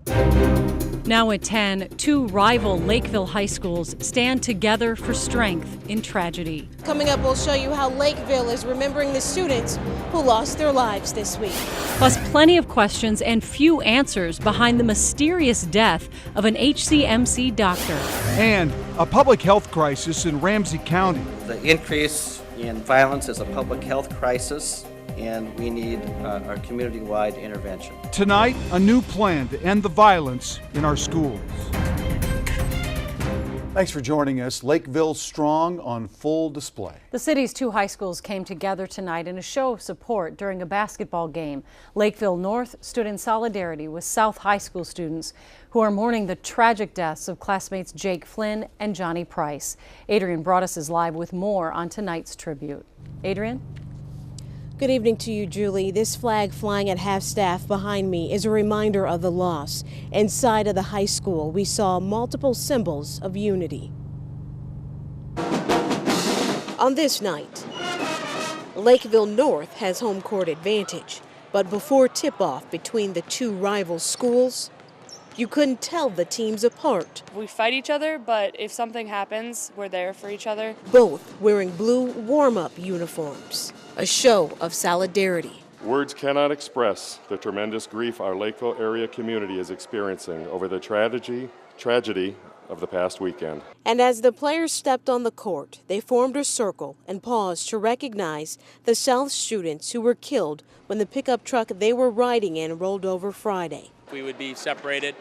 Now at 10, two rival Lakeville high schools stand together for strength in tragedy. Coming up, we'll show you how Lakeville is remembering the students who lost their lives this week. Plus, plenty of questions and few answers behind the mysterious death of an HCMC doctor. And a public health crisis in Ramsey County. The increase in violence is a public health crisis, and we need our community-wide intervention. Tonight, a new plan to end the violence in our schools. Thanks for joining us. Lakeville Strong on full display. The city's two high schools came together tonight in a show of support during a basketball game. Lakeville North stood in solidarity with South High School students who are mourning the tragic deaths of classmates Jake Flynn and Johnny Price. Adrian Broaddus is live with more on tonight's tribute. Adrian? Good evening to you, Julie. This flag flying at half-staff behind me is a reminder of the loss. Inside of the high school, we saw multiple symbols of unity. On this night, Lakeville North has home court advantage, but before tip-off between the two rival schools, you couldn't tell the teams apart. We fight each other, but if something happens, we're there for each other. Both wearing blue warm-up uniforms, a show of solidarity. Words cannot express the tremendous grief our Lakeville area community is experiencing over the tragedy of the past weekend. And as the players stepped on the court, they formed a circle and paused to recognize the South students who were killed when the pickup truck they were riding in rolled over Friday. We would be separated,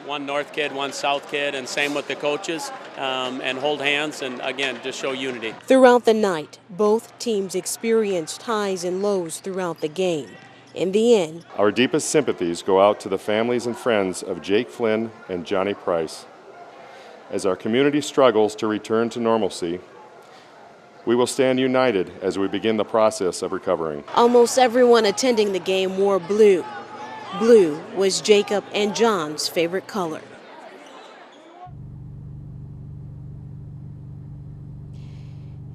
one North kid, one South kid, and same with the coaches, and hold hands and, again, just show unity. Throughout the night, both teams experienced highs and lows throughout the game. In the end, our deepest sympathies go out to the families and friends of Jake Flynn and Johnny Price. As our community struggles to return to normalcy, we will stand united as we begin the process of recovering. Almost everyone attending the game wore blue. Blue was Jacob and John's favorite color.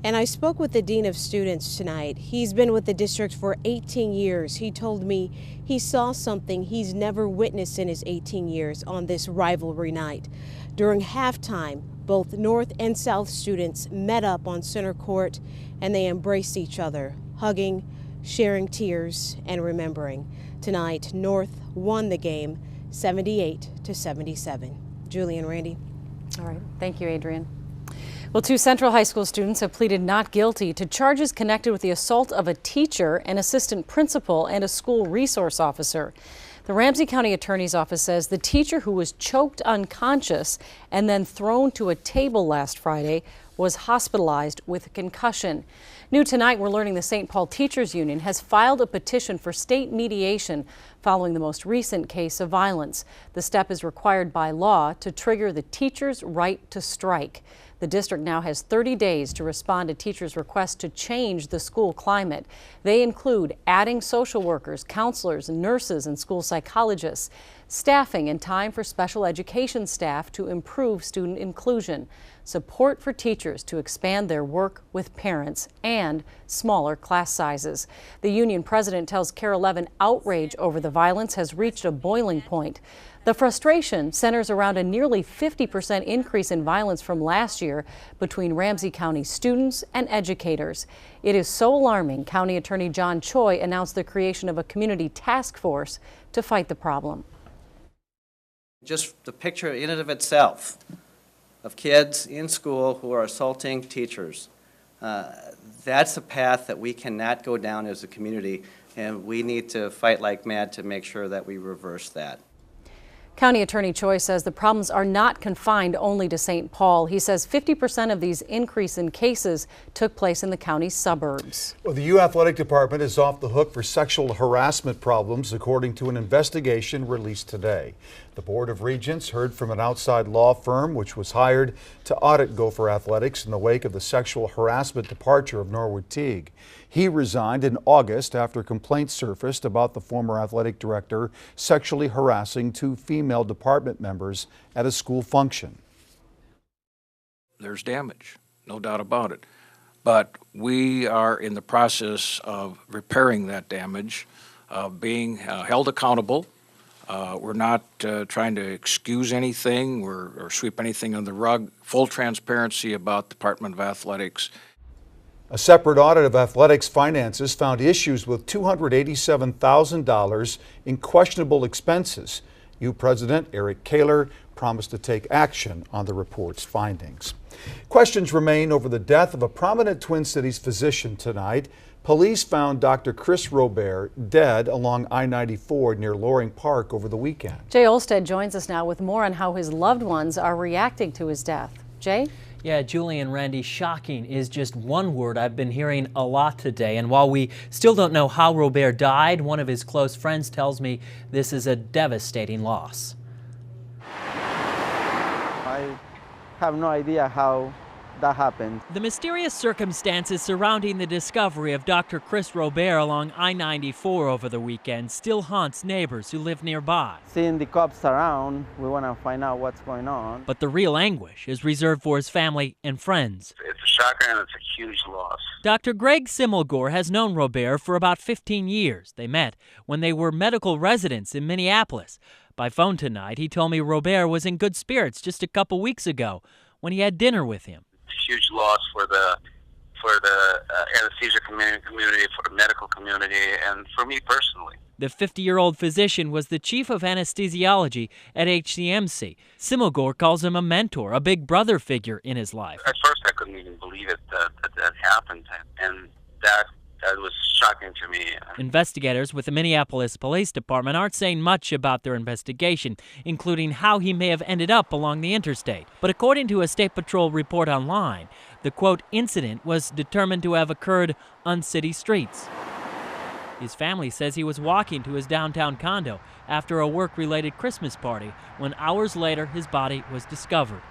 And I spoke with the Dean of Students tonight. He's been with the district for 18 years. He told me he saw something he's never witnessed in his 18 years on this rivalry night. During halftime, both North and South students met up on center court and they embraced each other, hugging, sharing tears, and remembering. Tonight, North won the game 78-77. Julie and Randy. All right. Thank you, Adrian. Well, two Central High School students have pleaded not guilty to charges connected with the assault of a teacher, an assistant principal, and a school resource officer. The Ramsey County Attorney's Office says the teacher who was choked unconscious and then thrown to a table last Friday was hospitalized with a concussion. New tonight, we're learning the St. Paul Teachers Union has filed a petition for state mediation following the most recent case of violence. The step is required by law to trigger the teacher's right to strike. The district now has 30 days to respond to teachers' requests to change the school climate. They include adding social workers, counselors, nurses, and school psychologists, staffing and time for special education staff to improve student inclusion, support for teachers to expand their work with parents, and smaller class sizes. The union president tells KARE 11 outrage over the violence has reached a boiling point. The frustration centers around a nearly 50% increase in violence from last year between Ramsey County students and educators. It is so alarming, County Attorney John Choi announced the creation of a community task force to fight the problem. Just the picture in and of itself of kids in school who are assaulting teachers, that's a path that we cannot go down as a community, and we need to fight like mad to make sure that we reverse that. County Attorney Choi says the problems are not confined only to St. Paul. He says 50% of these increase in cases took place in the county's suburbs. Well, the U Athletic Department is off the hook for sexual harassment problems, according to an investigation released today. The Board of Regents heard from an outside law firm which was hired to audit Gopher Athletics in the wake of the sexual harassment departure of Norwood Teague. He resigned in August after complaints surfaced about the former athletic director sexually harassing two female department members at a school function. There's damage, no doubt about it. But we are in the process of repairing that damage, being held accountable We're not trying to excuse anything or sweep anything under the rug. Full transparency about Department of Athletics. A separate audit of athletics finances found issues with $287,000 in questionable expenses. U President Eric KARE promised to take action on the report's findings. Questions remain over the death of a prominent Twin Cities physician tonight. Police found Dr. Chris Robert dead along I-94 near Loring Park over the weekend. Jay Olstead joins us now with more on how his loved ones are reacting to his death. Jay? Yeah, Julie and Randy, shocking is just one word I've been hearing a lot today. And while we still don't know how Robert died, one of his close friends tells me this is a devastating loss. I have no idea how that happened. The mysterious circumstances surrounding the discovery of Dr. Chris Robert along I-94 over the weekend still haunts neighbors who live nearby. Seeing the cops around, we want to find out what's going on. But the real anguish is reserved for his family and friends. It's a shocker and it's a huge loss. Dr. Greg Simmelgore has known Robert for about 15 years. They met when they were medical residents in Minneapolis. By phone tonight, he told me Robert was in good spirits just a couple weeks ago when he had dinner with him. Huge loss for the anesthesia community, for the medical community, and for me personally. The 50-year-old physician was the chief of anesthesiology at HCMC. Simmelgore calls him a mentor, a big brother figure in his life. At first, I couldn't even believe it that happened, and that was shocking to me. Investigators with the Minneapolis Police Department aren't saying much about their investigation, including how he may have ended up along the interstate. But according to a State Patrol report online, the quote incident was determined to have occurred on city streets. His family says he was walking to his downtown condo after a work-related Christmas party when hours later his body was discovered,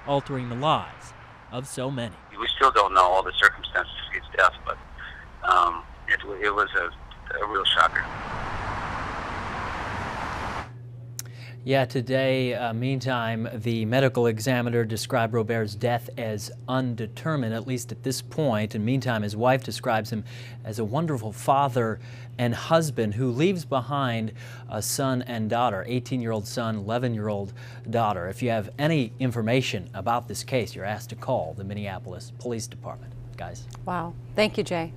altering the lives of so many. We still don't know all the circumstances of his death, but it was a real shocker. Yeah, today, meantime, the medical examiner described Robert's death as undetermined, at least at this point. And meantime, his wife describes him as a wonderful father and husband who leaves behind a son and daughter, 18-year-old son, 11-year-old daughter. If you have any information about this case, you're asked to call the Minneapolis Police Department. Guys. Wow. Thank you, Jay.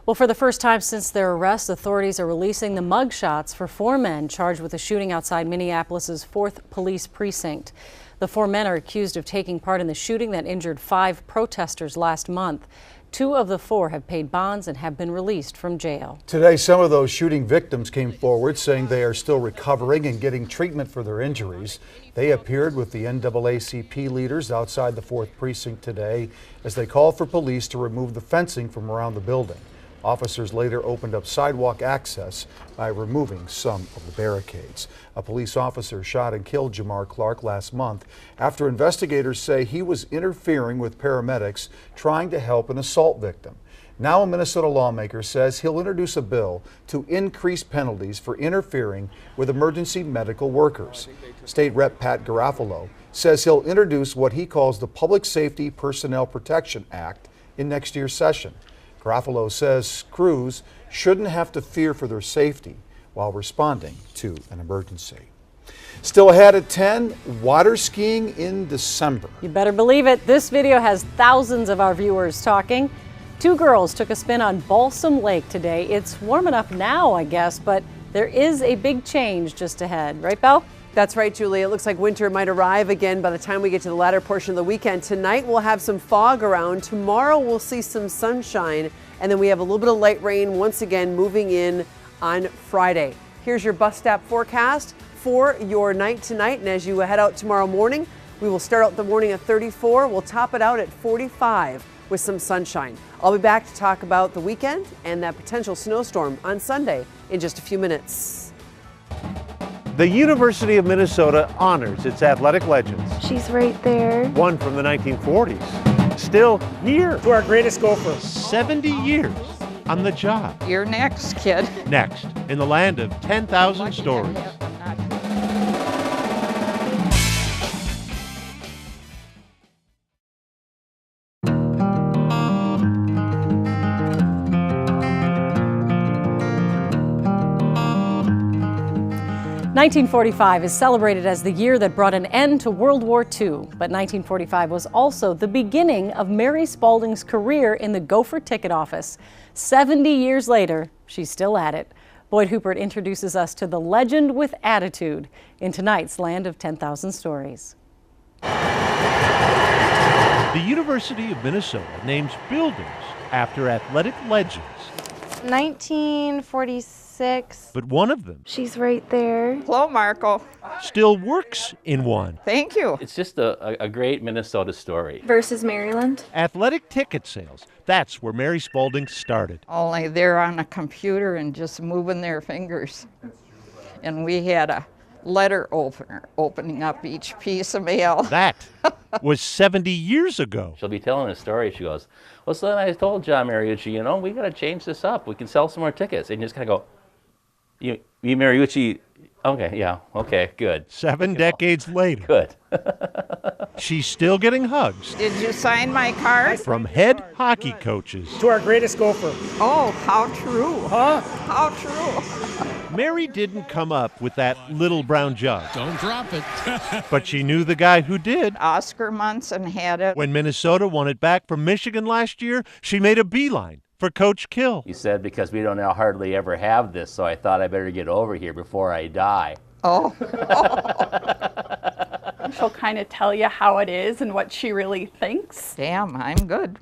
Well, for the first time since their arrest, authorities are releasing the mugshots for 4 men charged with a shooting outside Minneapolis's 4th Police Precinct. The 4 men are accused of taking part in the shooting that injured 5 protesters last month. 2 of the 4 have paid bonds and have been released from jail. Today, some of those shooting victims came forward saying they are still recovering and getting treatment for their injuries. They appeared with the NAACP leaders outside the 4th Precinct today as they called for police to remove the fencing from around the building. Officers later opened up sidewalk access by removing some of the barricades. A police officer shot and killed Jamar Clark last month after investigators say he was interfering with paramedics trying to help an assault victim. Now a Minnesota lawmaker says he'll introduce a bill to increase penalties for interfering with emergency medical workers. State Rep Pat Garofalo says he'll introduce what he calls the Public Safety Personnel Protection Act in next year's session. Garofalo says crews shouldn't have to fear for their safety while responding to an emergency. Still ahead at 10, water skiing in December. You better believe it. This video has thousands of our viewers talking. 2 girls took a spin on Balsam Lake today. It's warm enough now, I guess, but there is a big change just ahead. Right, Belle? That's right, Julie. It looks like winter might arrive again by the time we get to the latter portion of the weekend. Tonight we'll have some fog around. Tomorrow we'll see some sunshine. And then we have a little bit of light rain once again moving in on Friday. Here's your bus stop forecast for your night tonight. And as you head out tomorrow morning, we will start out the morning at 34. We'll top it out at 45 with some sunshine. I'll be back to talk about the weekend and that potential snowstorm on Sunday in just a few minutes. The University of Minnesota honors its athletic legends. She's right there. One from the 1940s, still here. To our greatest gopher. 70 years on the job. You're next, kid. Next, in the land of 10,000 stories. 1945 is celebrated as the year that brought an end to World War II, but 1945 was also the beginning of Mary Spalding's career in the Gopher ticket office. 70 years later, she's still at it. Boyd Huppert introduces us to the legend with attitude in tonight's Land of 10,000 Stories. The University of Minnesota names buildings after athletic legends. 1946. But one of them, She's right there. Hello, Marco. still works in one. Thank you. It's just a great Minnesota story. Versus Maryland. Athletic ticket sales. That's where Mary Spalding started. Only they're on a computer and just moving their fingers. And we had a letter opener opening up each piece of mail. That was 70 years ago. She'll be telling a story. She goes, well, so then I told John Mariucci, you know, we got to change this up. We can sell some more tickets. And you just kind of go, you Mariucci, okay, yeah, okay, good. 7 decades later. Good. She's still getting hugs. Did you sign my card? From head hockey coaches. To our greatest gopher. Oh, how true. Huh? How true. Mary didn't come up with that little brown jug. Don't drop it. But she knew the guy who did. Oscar Munson had it. When Minnesota won it back from Michigan last year, she made a beeline for Coach Kill. He said, because we don't now hardly ever have this, so I thought I better get over here before I die. Oh. She'll kind of tell you how it is and what she really thinks. Damn, I'm good.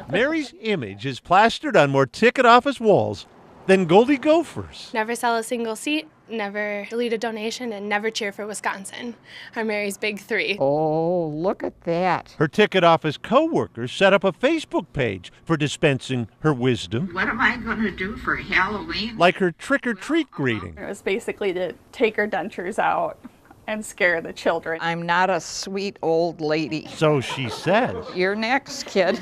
Mary's image is plastered on more ticket office walls than Goldie Gophers. Never sell a single seat, never delete a donation, and never cheer for Wisconsin are Mary's big three. Oh, look at that. Her ticket office co-workers set up a Facebook page for dispensing her wisdom. What am I going to do for Halloween? Like her trick-or-treat greeting. It was basically to take her dentures out and scare the children. I'm not a sweet old lady. So she says. You're next, kid.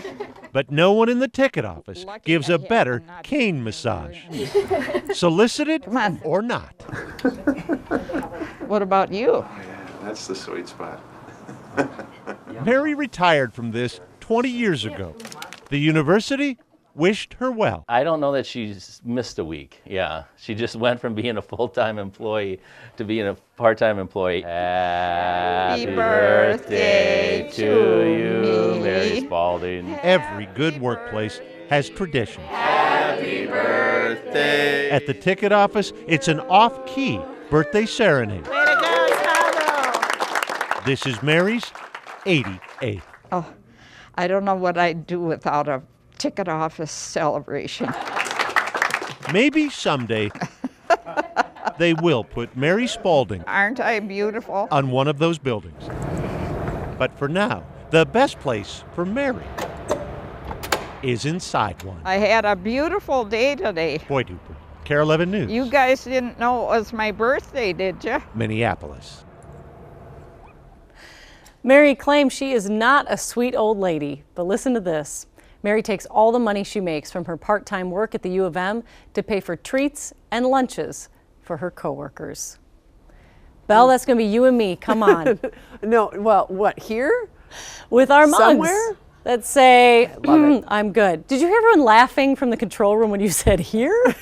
But no one in the ticket office gives a better cane massage. Solicited or not. What about you? Oh, yeah, that's the sweet spot. Mary retired from this 20 years ago. The university wished her well. I don't know that she's missed a week. Yeah, she just went from being a full-time employee to being a part-time employee. Happy birthday to you, Mary Spalding. Every good workplace has tradition. Happy birthday. At the ticket office, it's an off-key birthday serenade. Way to go, Tato. This is Mary's 88th. Oh, I don't know what I'd do without a ticket office celebration. Maybe someday they will put Mary Spalding Aren't I beautiful? on one of those buildings. But for now, the best place for Mary is inside one. I had a beautiful day today. Boyd Huppert, KARE 11 News. You guys didn't know it was my birthday, did you? Minneapolis. Mary claims she is not a sweet old lady, but listen to this. Mary takes all the money she makes from her part-time work at the U of M to pay for treats and lunches for her coworkers. Belle, that's going to be you and me. Come on. No, well, what, here? With our mugs. Somewhere? That say, I'm good. Did you hear everyone laughing from the control room when you said here?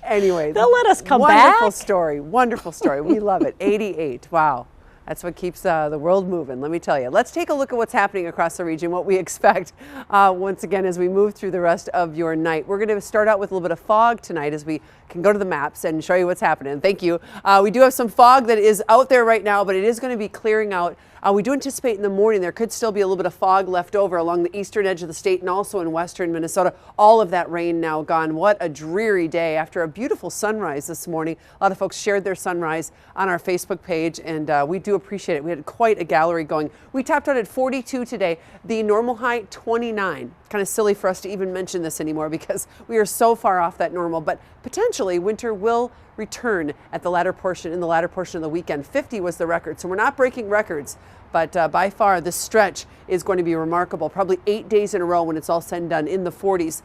Anyway. They'll let us come wonderful back. Story. Wonderful story. We love it. 88. Wow. That's what keeps the world moving, let me tell you. Let's take a look at what's happening across the region, what we expect once again as we move through the rest of your night. We're going to start out with a little bit of fog tonight as we can go to the maps and show you what's happening. Thank you. We do have some fog that is out there right now, but it is going to be clearing out. We do anticipate in the morning there could still be a little bit of fog left over along the eastern edge of the state and also in western Minnesota. All of that rain now gone. What a dreary day after a beautiful sunrise this morning. A lot of folks shared their sunrise on our Facebook page, and we do appreciate it. We had quite a gallery going. We topped out at 42 today. The normal high, 29. Kind of silly for us to even mention this anymore because we are so far off that normal, but potentially winter will return in the latter portion of the weekend. 50 was the record, so we're not breaking records, but by far this stretch is going to be remarkable. Probably 8 days in a row when it's all said and done in the 40s.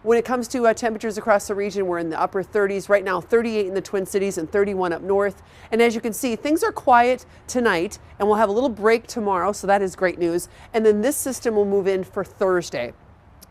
When it comes to temperatures across the region, we're in the upper 30s right now, 38 in the Twin Cities and 31 up north. And as you can see, things are quiet tonight, and we'll have a little break tomorrow, so that is great news. And then this system will move in for Thursday.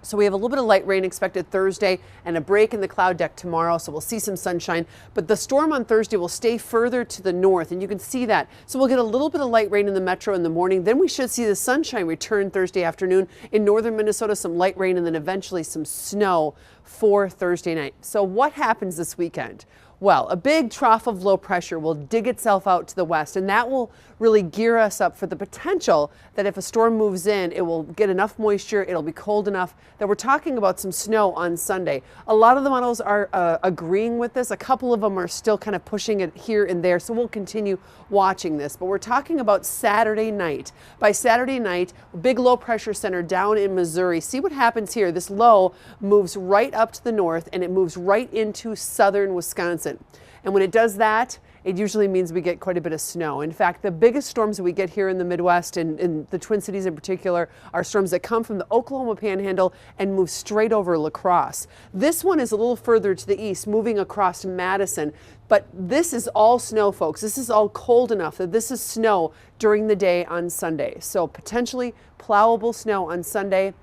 So we have a little bit of light rain expected Thursday and a break in the cloud deck tomorrow. So we'll see some sunshine, but the storm on Thursday will stay further to the north, and you can see that. So we'll get a little bit of light rain in the metro in the morning. Then we should see the sunshine return Thursday afternoon. In northern Minnesota, some light rain and then eventually some snow for Thursday night. So what happens this weekend? Well, a big trough of low pressure will dig itself out to the west, and that will really gear us up for the potential that if a storm moves in, it will get enough moisture, it'll be cold enough that we're talking about some snow on Sunday. A lot of the models are agreeing with this. A couple of them are still kind of pushing it here and there, so we'll continue watching this. But we're talking about Saturday night. By Saturday night, big low pressure center down in Missouri. See what happens here. This low moves right up to the north, and it moves right into southern Wisconsin. And when it does that, it usually means we get quite a bit of snow. In fact, the biggest storms that we get here in the Midwest and in the Twin Cities in particular are storms that come from the Oklahoma Panhandle and move straight over La Crosse. This one is a little further to the east, moving across Madison. But this is all snow, folks. This is all cold enough that this is snow during the day on Sunday. So potentially plowable snow on Sunday.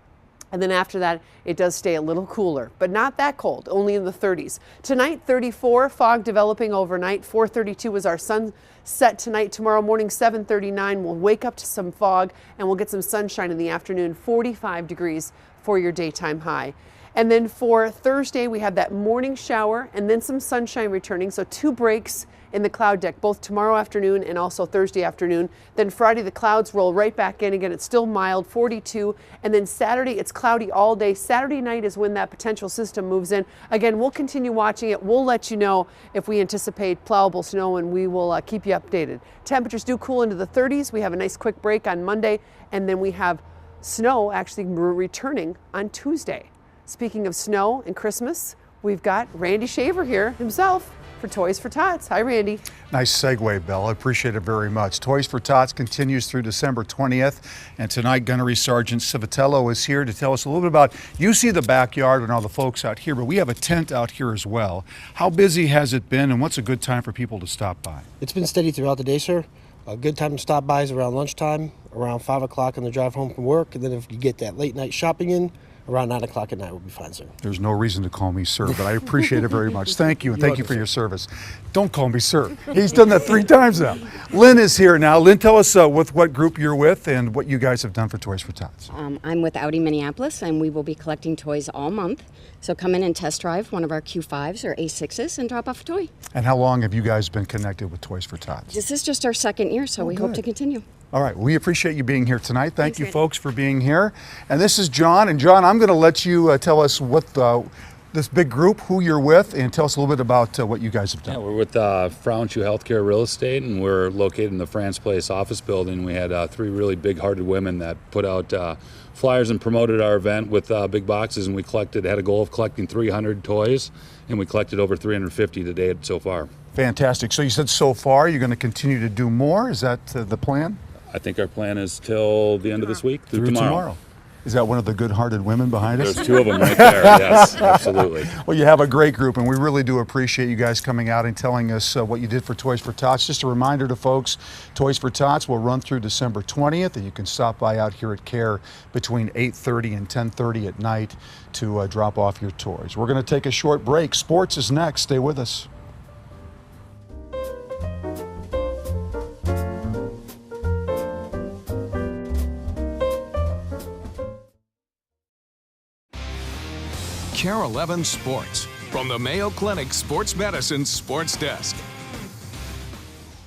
And then after that, it does stay a little cooler, but not that cold, only in the 30s. Tonight, 34, fog developing overnight. 4:32 is our sunset tonight. Tomorrow morning, 7:39, we'll wake up to some fog and we'll get some sunshine in the afternoon. 45 degrees for your daytime high. And then for Thursday, we have that morning shower and then some sunshine returning. So 2 breaks in the cloud deck, both tomorrow afternoon and also Thursday afternoon. Then Friday, the clouds roll right back in again. It's still mild, 42. And then Saturday, it's cloudy all day. Saturday night is when that potential system moves in. Again, we'll continue watching it. We'll let you know if we anticipate plowable snow, and we will keep you updated. Temperatures do cool into the 30s. We have a nice quick break on Monday, and then we have snow actually returning on Tuesday. Speaking of snow and Christmas, we've got Randy Shaver here himself for Toys for Tots. Hi, Randy. Nice segue, Belle. I appreciate it very much. Toys for Tots continues through December 20th, and tonight Gunnery Sergeant Civitello is here to tell us a little bit about, you see the backyard and all the folks out here, but we have a tent out here as well. How busy has it been, and what's a good time for people to stop by? It's been steady throughout the day, sir. A good time to stop by is around lunchtime, around 5 o'clock on the drive home from work, and then if you get that late night shopping in, around 9 o'clock at night will be fine, sir. There's no reason to call me sir, but I appreciate it very much. Thank you, and thank you for your service. Don't call me sir. He's done that 3 times now. Lynn is here now. Lynn, tell us with what group you're with and what you guys have done for Toys for Tots. I'm with Audi Minneapolis, and we will be collecting toys all month. So come in and test drive one of our Q5s or A6s and drop off a toy. And how long have you guys been connected with Toys for Tots? This is just our 2nd year, so we hope to continue. All right, we appreciate you being here tonight. Thank you, folks, for being here. And this is John. And John, I'm going to let you tell us what this big group, who you're with, and tell us a little bit about what you guys have done. Yeah, we're with Frauenschuh Healthcare Real Estate, and we're located in the France Place office building. We had 3 really big-hearted women that put out flyers and promoted our event with big boxes, and we had a goal of collecting 300 toys, and we collected over 350 to date so far. Fantastic. So you said so far you're going to continue to do more. Is that the plan? I think our plan is till the end of this week, through tomorrow. Is that one of the good-hearted women behind us? There's 2 of them right there, yes, absolutely. Well, you have a great group, and we really do appreciate you guys coming out and telling us what you did for Toys for Tots. Just a reminder to folks, Toys for Tots will run through December 20th, and you can stop by out here at KARE between 8:30 and 10:30 at night to drop off your toys. We're going to take a short break. Sports is next. Stay with us. KARE 11 Sports from the Mayo Clinic Sports Medicine Sports Desk.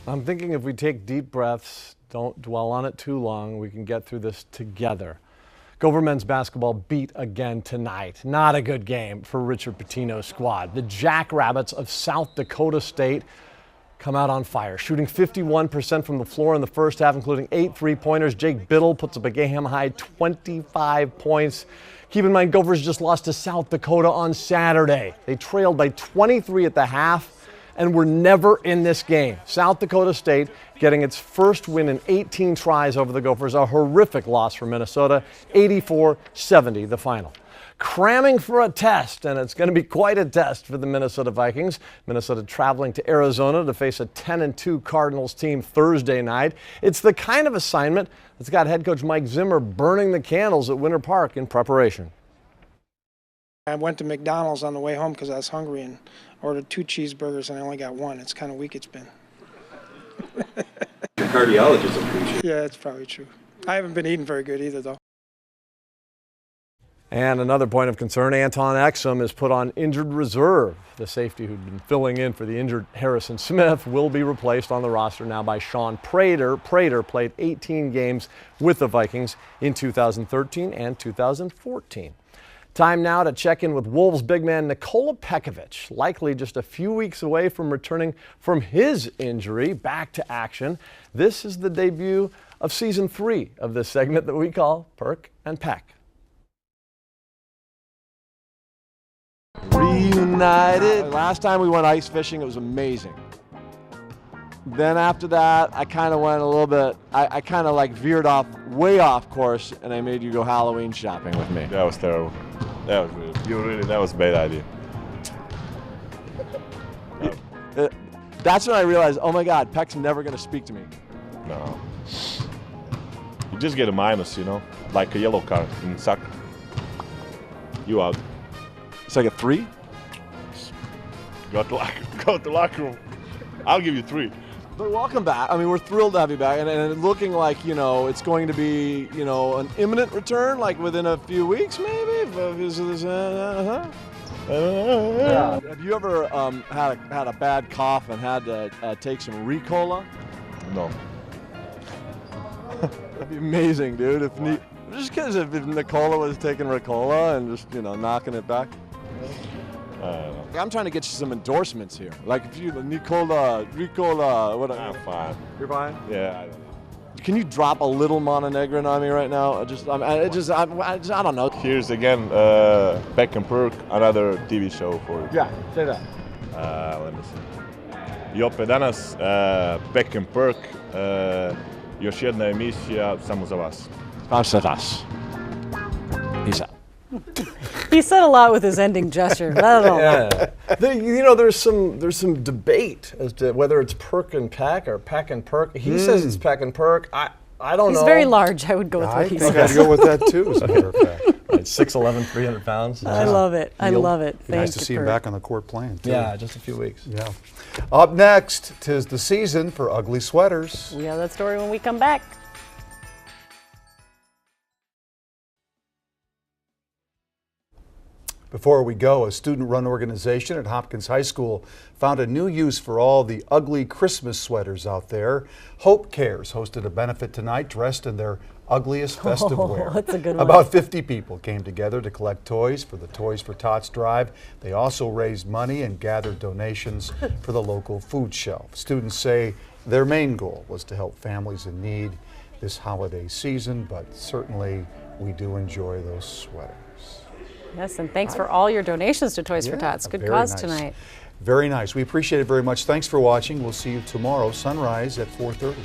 I'm thinking if we take deep breaths, don't dwell on it too long, we can get through this together. Gopher men's basketball beat again tonight. Not a good game for Richard Pitino's squad. The Jackrabbits of South Dakota State come out on fire, shooting 51% from the floor in the first half, including 8 3-pointers. Jake Biddle puts up a game-high 25 points. Keep in mind, Gophers just lost to South Dakota on Saturday. They trailed by 23 at the half and were never in this game. South Dakota State getting its first win in 18 tries over the Gophers. A horrific loss for Minnesota, 84-70 the final. Cramming for a test, and it's going to be quite a test for the Minnesota Vikings. Minnesota traveling to Arizona to face a 10-2 Cardinals team Thursday night. It's the kind of assignment that's got head coach Mike Zimmer burning the candles at Winter Park in preparation. I went to McDonald's on the way home because I was hungry and ordered 2 cheeseburgers and I only got 1. It's kind of weak it's been. Your cardiologist appreciates it. Yeah, it's probably true. I haven't been eating very good either, though. And another point of concern, Anton Exum is put on injured reserve. The safety who'd been filling in for the injured Harrison Smith will be replaced on the roster now by Sean Prater. Prater played 18 games with the Vikings in 2013 and 2014. Time now to check in with Wolves big man Nikola Pekovic, likely just a few weeks away from returning from his injury back to action. This is the debut of season 3 of this segment that we call Perk and Peck. Reunited. Last time we went ice fishing, it was amazing. Then after that, I kind of went a little bit, I kind of like veered off, way off course, and I made you go Halloween shopping with me. That was terrible. That was that was a bad idea. That's when I realized, oh my God, Peck's never going to speak to me. No. You just get a minus, you know, like a yellow card in soccer. You out. It's like a 3? Go to the locker room. I'll give you 3. But welcome back. I mean, we're thrilled to have you back, and looking like, you know, it's going to be, you know, an imminent return, like within a few weeks, maybe. Yeah. Have you ever had a bad cough and had to take some Ricola? No. That'd be amazing, dude. Just because if Nikola was taking Ricola and just, you know, knocking it back. I'm trying to get you some endorsements here. Like if you Ricola, what? I'm fine. You're fine? Yeah, I don't know. Can you drop a little Montenegrin on me right now? I don't know. Here's again, Peck and Perk, another TV show for you. Yeah, say that. Let me see. I opet danas Peck and Perk, još jedna emisija samo za vas. Peace out. He said a lot with his ending gesture. I don't know. Yeah. You know, there's some debate as to whether it's Perk and Peck or Peck and Perk. He says it's Peck and Perk. I don't know. He's very large. I would go with what he says. I think I'd go with that too. As a matter of fact. Right, 6'11", 300 pounds. I love it. I love it. Nice to see him back on the court playing too. Yeah, just a few weeks. Yeah. Up next, 'tis the season for ugly sweaters. We have that story when we come back. Before we go, a student-run organization at Hopkins High School found a new use for all the ugly Christmas sweaters out there. Hope Cares hosted a benefit tonight dressed in their ugliest festive wear. That's a good one. About 50 people came together to collect toys for the Toys for Tots drive. They also raised money and gathered donations for the local food shelf. Students say their main goal was to help families in need this holiday season, but certainly we do enjoy those sweaters. Yes, and thanks for all your donations to Toys for Tots. Good cause tonight. Very nice. We appreciate it very much. Thanks for watching. We'll see you tomorrow, sunrise at 4:30.